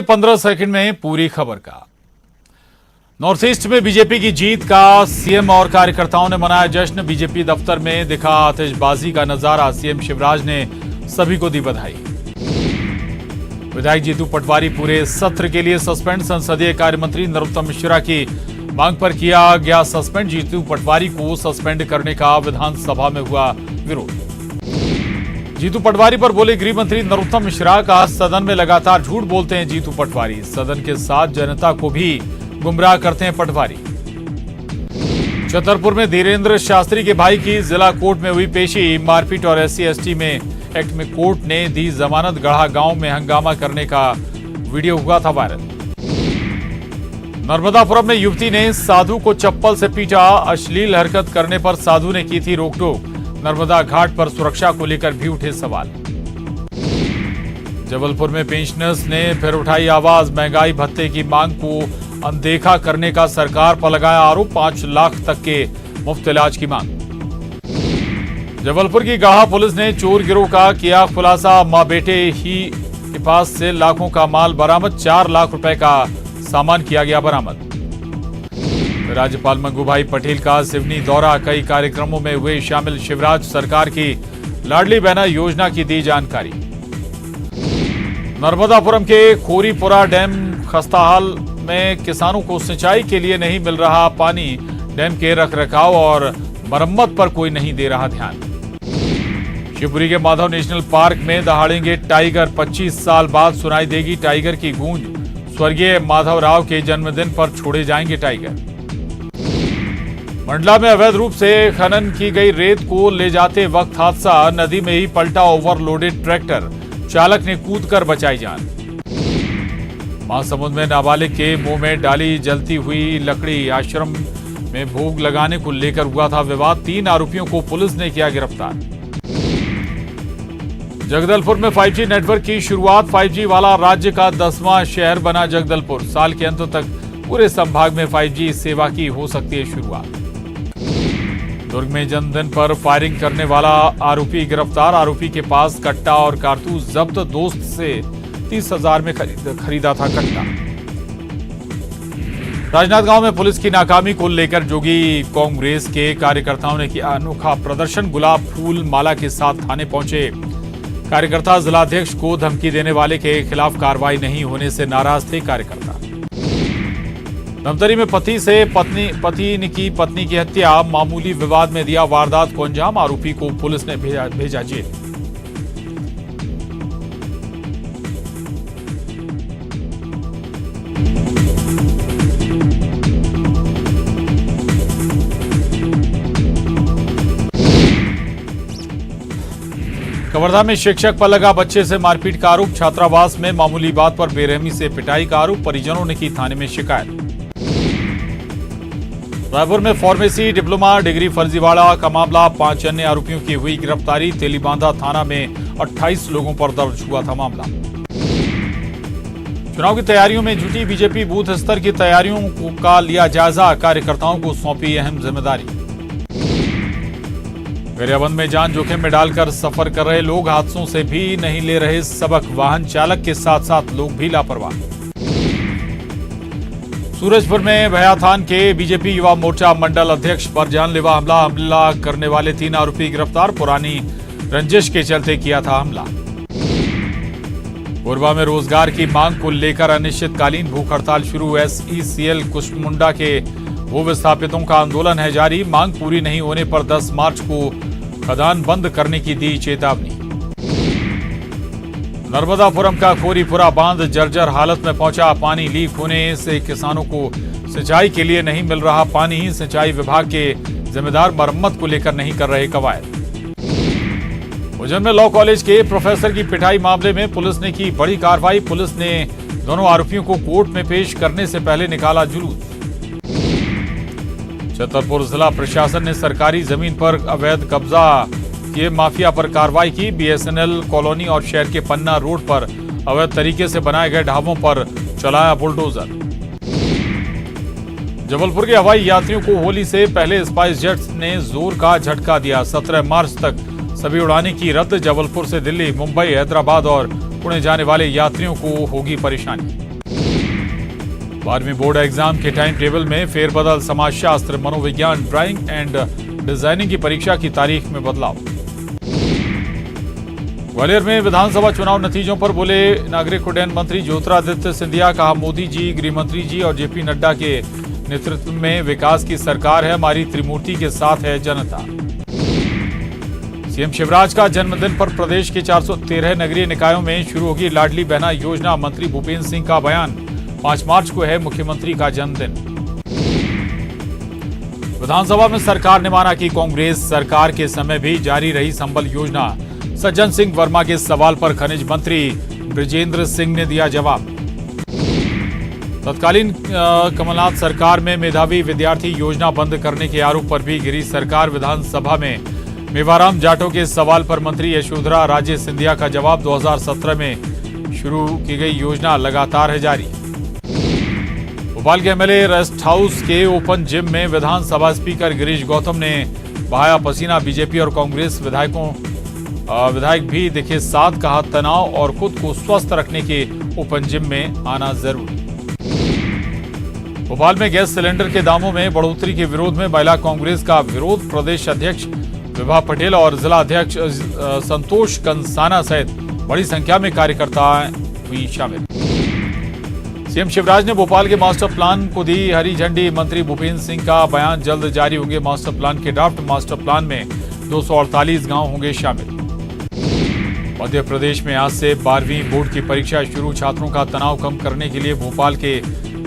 15 second में पूरी खबर का। नॉर्थ ईस्ट में बीजेपी की जीत का सीएम और कार्यकर्ताओं ने मनाया जश्न। बीजेपी दफ्तर में दिखा आतिशबाजी का नजारा। सीएम शिवराज ने सभी को दी बधाई। विधायक जीतू पटवारी पूरे सत्र के लिए सस्पेंड। संसदीय कार्य मंत्री नरोत्तम मिश्रा की मांग पर किया गया सस्पेंड। जीतू पटवारी को सस्पेंड करने का विधानसभा में हुआ विरोध। जीतू पटवारी पर बोले गृह मंत्री नरोत्तम मिश्रा का सदन में लगातार झूठ बोलते हैं जीतू पटवारी। सदन के साथ जनता को भी गुमराह करते हैं पटवारी। छतरपुर में धीरेन्द्र शास्त्री के भाई की जिला कोर्ट में हुई पेशी। मारपीट और SC/ST में एक्ट में कोर्ट ने दी जमानत। गढ़ा गांव में हंगामा करने का वीडियो हुआ था वायरल। नर्मदापुरम में युवती ने साधु को चप्पल से पीटा। अश्लील हरकत करने पर साधु ने की थी रोक टोक। नर्मदा घाट पर सुरक्षा को लेकर भी उठे सवाल। जबलपुर में पेंशनर्स ने फिर उठाई आवाज। महंगाई भत्ते की मांग को अनदेखा करने का सरकार पर लगाया आरोप। 5 लाख तक के मुफ्त इलाज की मांग। जबलपुर की गाढ़ा पुलिस ने चोर गिरोह का किया खुलासा। मां बेटे ही के पास से लाखों का माल बरामद। 4 लाख रुपए का सामान किया गया बरामद। राज्यपाल मंगूभाई पटेल का सिवनी दौरा। कई कार्यक्रमों में हुए शामिल। शिवराज सरकार की लाडली बहना योजना की दी जानकारी। नर्मदापुरम के खोरीपुरा डैम खस्ताहाल में किसानों को सिंचाई के लिए नहीं मिल रहा पानी। डैम के रखरखाव और मरम्मत पर कोई नहीं दे रहा ध्यान। शिवपुरी के माधव नेशनल पार्क में दहाड़ेंगे टाइगर। 25 साल बाद सुनाई देगी टाइगर की गूंज। स्वर्गीय माधव राव के जन्मदिन पर छोड़े जाएंगे टाइगर। मंडला में अवैध रूप से खनन की गई रेत को ले जाते वक्त हादसा। नदी में ही पलटा ओवरलोडेड ट्रैक्टर। चालक ने कूदकर बचाई जान। महासमुंद में नाबालिग के मुंह में डाली जलती हुई लकड़ी। आश्रम में भोग लगाने को लेकर हुआ था विवाद। 3 आरोपियों को पुलिस ने किया गिरफ्तार। जगदलपुर में 5G नेटवर्क की शुरुआत। 5G वाला राज्य का 10वां शहर बना जगदलपुर। साल के अंत तक पूरे संभाग में 5G सेवा की हो सकती है शुरुआत। दुर्ग में जन्मदिन पर फायरिंग करने वाला आरोपी गिरफ्तार। आरोपी के पास कट्टा और कारतूस जब्त। दोस्त से 30,000 में खरीदा था कट्टा। राजनांदगांव में पुलिस की नाकामी को लेकर जोगी कांग्रेस के कार्यकर्ताओं ने किया अनोखा प्रदर्शन। गुलाब फूल माला के साथ थाने पहुंचे कार्यकर्ता। जिलाध्यक्ष को धमकी देने वाले के खिलाफ कार्रवाई नहीं होने से नाराज थे कार्यकर्ता। धमतरी में पति ने की पत्नी की हत्या। मामूली विवाद में दिया वारदात को अंजाम। आरोपी को पुलिस ने भेजा जेल। कवर्धा में शिक्षक पर लगा बच्चे से मारपीट का आरोप। छात्रावास में मामूली बात पर बेरहमी से पिटाई का आरोप। परिजनों ने की थाने में शिकायत। रायपुर में फार्मेसी डिप्लोमा डिग्री फर्जीवाड़ा का मामला। 5 अन्य आरोपियों की हुई गिरफ्तारी। तेलीबांधा थाना में 28 लोगों पर दर्ज हुआ था मामला। चुनाव की तैयारियों में जुटी बीजेपी। बूथ स्तर की तैयारियों का लिया जायजा। कार्यकर्ताओं को सौंपी अहम जिम्मेदारी। गरियाबंद में जान जोखिम में डालकर सफर कर रहे लोग। हादसों से भी नहीं ले रहे सबक। वाहन चालक के साथ साथ लोग भी लापरवाह। सूरजपुर में भयाथान के बीजेपी युवा मोर्चा मंडल अध्यक्ष पर जानलेवा हमला करने वाले 3 आरोपी गिरफ्तार। पुरानी रंजिश के चलते किया था हमला। कोरबा में रोजगार की मांग को लेकर अनिश्चितकालीन भूख हड़ताल शुरू। SECL कुशमुंडा के भूविस्थापितों का आंदोलन है जारी। मांग पूरी नहीं होने पर 10 मार्च को खदान बंद करने की दी चेतावनी। नर्मदापुरम का खोरीपुरा बांध जर्जर हालत में पहुंचा। पानी लीक होने से किसानों को सिंचाई के लिए नहीं मिल रहा पानी। सिंचाई विभाग के जिम्मेदार मरम्मत को लेकर नहीं कर रहे कवायद। उज्जैन में लॉ कॉलेज के प्रोफेसर की पिटाई मामले में पुलिस ने की बड़ी कार्रवाई। पुलिस ने दोनों आरोपियों को कोर्ट में पेश करने से पहले निकाला जुलूस। छतरपुर जिला प्रशासन ने सरकारी जमीन पर अवैध कब्जा किए माफिया पर कार्रवाई की। BSNL कॉलोनी और शहर के पन्ना रोड पर अवैध तरीके से बनाए गए ढाबों पर चलाया बुलडोजर। जबलपुर के हवाई यात्रियों को होली से पहले स्पाइस जेट्स ने जोर का झटका दिया। 17 मार्च तक सभी उड़ानें की रद्द। जबलपुर से दिल्ली, मुंबई, हैदराबाद और पुणे जाने वाले यात्रियों को होगी परेशानी। 12वीं बोर्ड एग्जाम के टाइम टेबल में फेरबदल, समाजशास्त्र, मनोविज्ञान, ड्राइंग एंड डिजाइनिंग की परीक्षा की तारीख में बदलाव। ग्वालियर में विधानसभा चुनाव नतीजों पर बोले नागरिक उड्डयन मंत्री ज्योतिरादित्य सिंधिया। कहा, मोदी जी, गृह मंत्री जी और जेपी नड्डा के नेतृत्व में विकास की सरकार है, हमारी त्रिमूर्ति के साथ है जनता। सीएम शिवराज का जन्मदिन पर प्रदेश के 413 नगरीय निकायों में शुरू होगी लाडली बहना योजना। मंत्री भूपेंद्र सिंह का बयान, 5 मार्च को है मुख्यमंत्री का जन्मदिन। विधानसभा में सरकार ने माना कि कांग्रेस सरकार के समय भी जारी रही संबल योजना। सज्जन सिंह वर्मा के सवाल पर खनिज मंत्री ब्रजेंद्र सिंह ने दिया जवाब। तत्कालीन कमलनाथ सरकार में मेधावी विद्यार्थी योजना बंद करने के आरोप पर भी गिरी सरकार। विधानसभा में मेवाराम जाटव के सवाल पर मंत्री यशोधरा राजे सिंधिया का जवाब। 2017 में शुरू की गई योजना लगातार है जारी। भोपाल के एमएलए रेस्ट हाउस के ओपन जिम में विधानसभा स्पीकर गिरीश गौतम ने बहाया पसीना। बीजेपी और कांग्रेस विधायक भी दिखे साथ। कहा, तनाव और खुद को स्वस्थ रखने के ओपन जिम में आना जरूरी। भोपाल में गैस सिलेंडर के दामों में बढ़ोतरी के विरोध में महिला कांग्रेस का विरोध। प्रदेश अध्यक्ष विभा पटेल और जिला अध्यक्ष संतोष कंसाना सहित बड़ी संख्या में कार्यकर्ता हुई शामिल। सीएम शिवराज ने भोपाल के मास्टर प्लान को दी हरी झंडी। मंत्री भूपेंद्र सिंह का बयान, जल्द जारी होंगे मास्टर प्लान के ड्राफ्ट। मास्टर प्लान में 248 गांव होंगे शामिल। मध्य प्रदेश में आज से 12वीं बोर्ड की परीक्षा शुरू। छात्रों का तनाव कम करने के लिए भोपाल के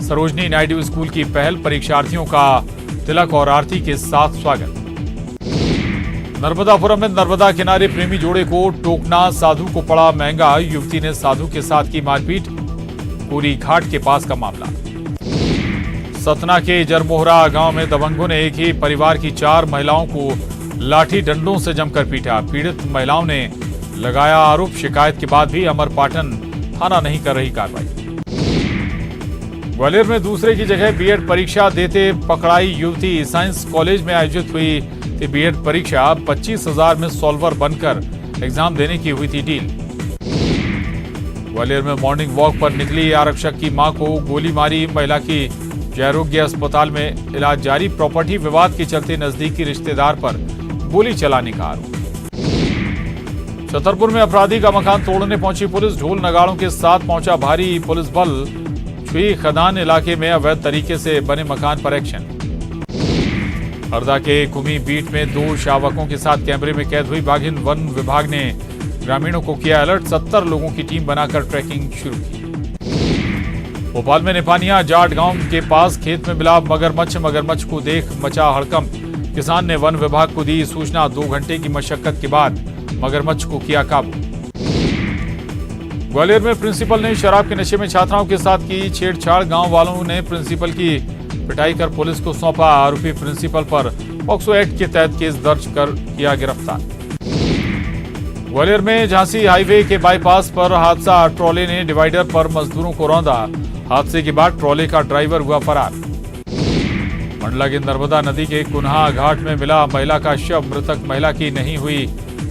सरोजनी नायडू स्कूल की पहल। परीक्षार्थियों का तिलक और आरती के साथ स्वागत। नर्मदापुरम में नर्मदा किनारे प्रेमी जोड़े को टोकना साधु को पड़ा महंगा। युवती ने साधु के साथ की मारपीट। पूरी घाट के पास का मामला। सतना के जरमोहरा गांव में दबंगों ने एक ही परिवार की 4 महिलाओं को लाठी डंडों से जमकर पीटा। पीड़ित महिलाओं ने लगाया आरोप। शिकायत के बाद भी अमरपाटन थाना नहीं कर रही कार्रवाई। ग्वालियर में दूसरे की जगह बीएड परीक्षा देते पकड़ाई युवती। साइंस कॉलेज में आयोजित हुई थी बीएड परीक्षा। 25,000 में सॉल्वर बनकर एग्जाम देने की हुई थी डील। ग्वालियर में मॉर्निंग वॉक पर निकली आरक्षक की मां को गोली मारी। महिला की जयरोग्य अस्पताल में इलाज जारी। प्रॉपर्टी विवाद के चलते नजदीकी रिश्तेदार पर गोली चलाने का आरोप। छतरपुर में अपराधी का मकान तोड़ने पहुंची पुलिस। ढोल नगाड़ों के साथ पहुंचा भारी पुलिस बल। छुई खदान इलाके में अवैध तरीके से बने मकान पर एक्शन। हरदा के कुमी बीट में 2 शावकों के साथ कैमरे में कैद हुई बाघिन। वन विभाग ने ग्रामीणों को किया अलर्ट। 70 लोगों की टीम बनाकर ट्रैकिंग शुरू की। भोपाल में निपानिया जाट गांव के पास खेत में मिला मगरमच्छ। मगरमच्छ को देख मचा हड़कंप। किसान ने वन विभाग को दी सूचना। 2 घंटे की मशक्कत के बाद मगरमच्छ को किया काबू। ग्वालियर में प्रिंसिपल ने शराब के नशे में छात्राओं के साथ की छेड़छाड़। गांव वालों ने प्रिंसिपल की पिटाई कर पुलिस को सौंपा। आरोपी प्रिंसिपल पर पॉक्सो एक्ट के तहत केस दर्ज कर किया गिरफ्तार। ग्वालियर में झांसी हाईवे के बाईपास पर हादसा। ट्रॉले ने डिवाइडर पर मजदूरों को रौंदा। हादसे के बाद ट्रॉले का ड्राइवर हुआ फरार। मंडला की नर्मदा नदी के कुन्हा घाट में मिला महिला का शव। मृतक महिला की नहीं हुई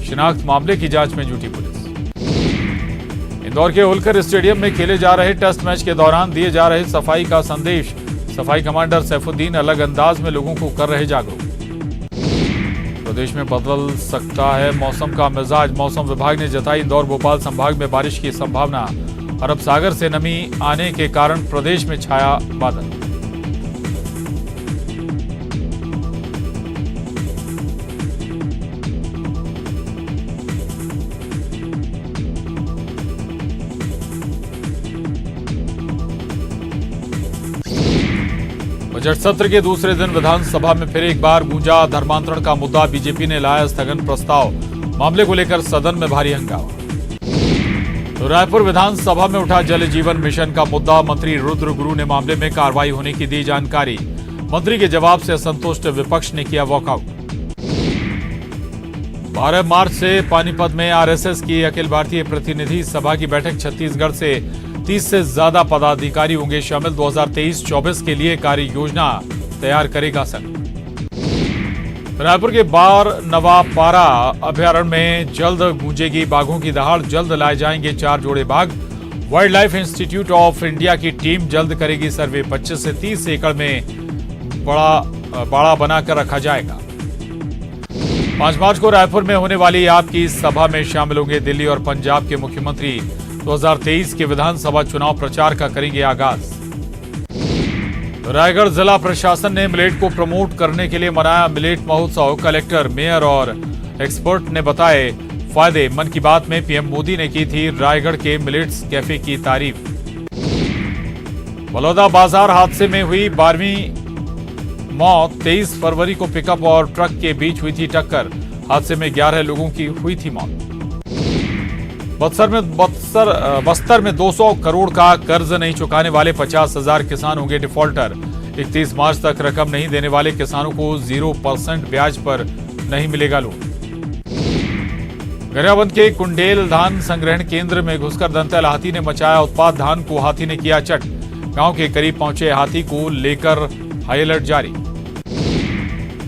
शिनाख्त। मामले की जांच में जुटी पुलिस। इंदौर के होलकर स्टेडियम में खेले जा रहे टेस्ट मैच के दौरान दिए जा रहे सफाई का संदेश। सफाई कमांडर सैफुद्दीन अलग अंदाज में लोगों को कर रहे जागरूक। प्रदेश में बदल सकता है मौसम का मिजाज। मौसम विभाग ने जताई इंदौर भोपाल संभाग में बारिश की संभावना। अरब सागर से नमी आने के कारण प्रदेश में छाया बादल। बजट सत्र के दूसरे दिन विधानसभा में फिर एक बार गूंजा धर्मांतरण का मुद्दा। बीजेपी ने लाया स्थगन प्रस्ताव। मामले को लेकर सदन में भारी हंगामा। तो रायपुर विधानसभा में उठा जल जीवन मिशन का मुद्दा। मंत्री रुद्र गुरु ने मामले में कार्रवाई होने की दी जानकारी। मंत्री के जवाब से असंतुष्ट विपक्ष ने किया वॉकआउट। 12 मार्च से पानीपत में आरएसएस की अखिल भारतीय प्रतिनिधि सभा की बैठक। छत्तीसगढ़ से 30 से ज्यादा पदाधिकारी होंगे शामिल। 2023-24 के लिए कार्य योजना तैयार करेगा संघ। रायपुर के बार नवापारा अभयारण्य में जल्द गूंजेगी बाघों की दहाड़। जल्द लाए जाएंगे 4 जोड़े बाघ। Wild life institute of India की टीम जल्द करेगी सर्वे। 25 से 30 एकड़ में बाड़ा बनाकर रखा जाएगा। 5 मार्च को रायपुर में होने वाली आपकी सभा में शामिल होंगे दिल्ली और पंजाब के मुख्यमंत्री। 2023 के विधानसभा चुनाव प्रचार का करेंगे आगाज। रायगढ़ जिला प्रशासन ने मिलेट को प्रमोट करने के लिए मनाया मिलेट महोत्सव। कलेक्टर, मेयर और एक्सपर्ट ने बताए फायदे। मन की बात में पीएम मोदी ने की थी रायगढ़ के मिलेट्स कैफे की तारीफ। बलौदा बाजार हादसे में हुई 12वीं मौत। 23 फरवरी को पिकअप और ट्रक के बीच हुई थी टक्कर। हादसे में 11 लोगों की हुई थी मौत। बस्तर में 200 करोड़ का कर्ज नहीं चुकाने वाले 50,000 किसान होंगे डिफॉल्टर। 31 मार्च तक रकम नहीं देने वाले किसानों को 0% ब्याज पर नहीं मिलेगा लोन। गरियाबंद के कुंडेल धान संग्रहण केंद्र में घुसकर दंतैल हाथी ने मचाया उत्पात। धान को हाथी ने किया चट। गांव के करीब पहुंचे हाथी को लेकर हाई अलर्ट जारी।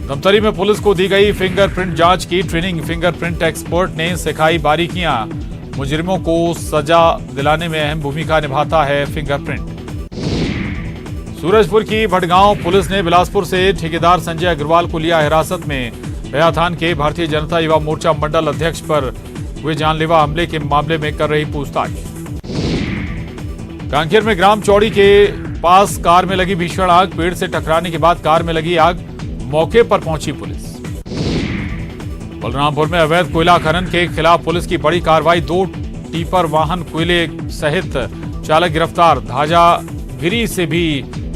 धमतरी में पुलिस को दी गई फिंगरप्रिंट जांच की ट्रेनिंग। फिंगरप्रिंट एक्सपर्ट ने सिखाई बारीकियां। मुजरिमों को सजा दिलाने में अहम भूमिका निभाता है फिंगरप्रिंट। सूरजपुर की भटगांव पुलिस ने बिलासपुर से ठेकेदार संजय अग्रवाल को लिया हिरासत में। बयाथान के भारतीय जनता युवा मोर्चा मंडल अध्यक्ष पर हुए जानलेवा हमले के मामले में कर रही पूछताछ। कांकेर में ग्राम चौड़ी के पास कार में लगी भीषण आग। पेड़ से टकराने के बाद कार में लगी आग। मौके पर पहुंची पुलिस। बलरामपुर में अवैध कोयला खनन के खिलाफ पुलिस की बड़ी कार्रवाई। 2 टीपर वाहन कोयले सहित चालक गिरफ्तार। धाजागिरी से भी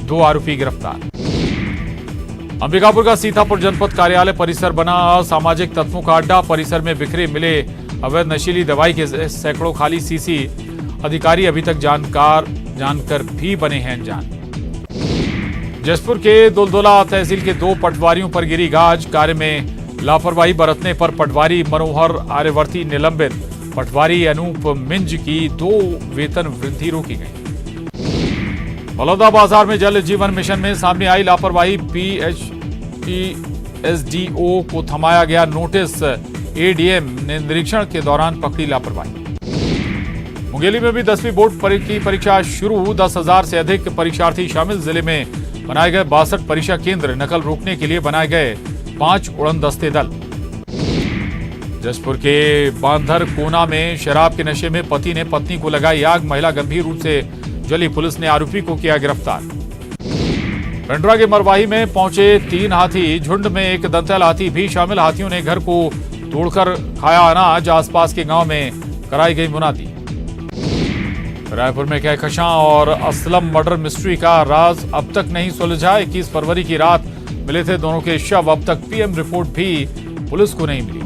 2 आरोपी गिरफ्तार। अंबिकापुर का सीतापुर जनपद कार्यालय परिसर बना असामाजिक तत्वों का अड्डा। परिसर में बिखरे मिले अवैध नशीली दवाई के सैकड़ों खाली सीसी। अधिकारी अभी तक जानकर भी बने हैं अनजान। जसपुर के दुलदुला तहसील के 2 पटवारियों पर गिरी गाज। कार्य में लापरवाही बरतने पर पटवारी मनोहर आर्यवर्ती निलंबित। पटवारी अनूप मिंज की 2 वेतन वृद्धि रोकी गई। बलौदा बाजार में जल जीवन मिशन में सामने आई लापरवाही। एसडीओ को थमाया गया नोटिस। एडीएम ने निरीक्षण के दौरान पकड़ी लापरवाही। मुंगेली में भी 10वीं बोर्ड की परीक्षा शुरू। 10,000 से अधिक परीक्षार्थी शामिल। जिले में बनाए गए 62 परीक्षा केंद्र। नकल रोकने के लिए बनाए गए 5 उड़न दस्ते दल। जसपुर के बांधर कोना में शराब के नशे में पति ने पत्नी को लगाई आग। महिला गंभीर रूप से जली। पुलिस ने आरोपी को किया गिरफ्तार। पेंड्रा के मरवाही में पहुंचे 3 हाथी। झुंड में एक दंतैल हाथी भी शामिल। हाथियों ने घर को तोड़कर खाया अनाज। आसपास के गांव में कराई गई मुनादी। रायपुर में कहकशां और असलम मर्डर मिस्ट्री का राज अब तक नहीं सुलझा। 21 फरवरी की रात मिले थे दोनों के शव। अब तक पीएम रिपोर्ट भी पुलिस को नहीं मिली।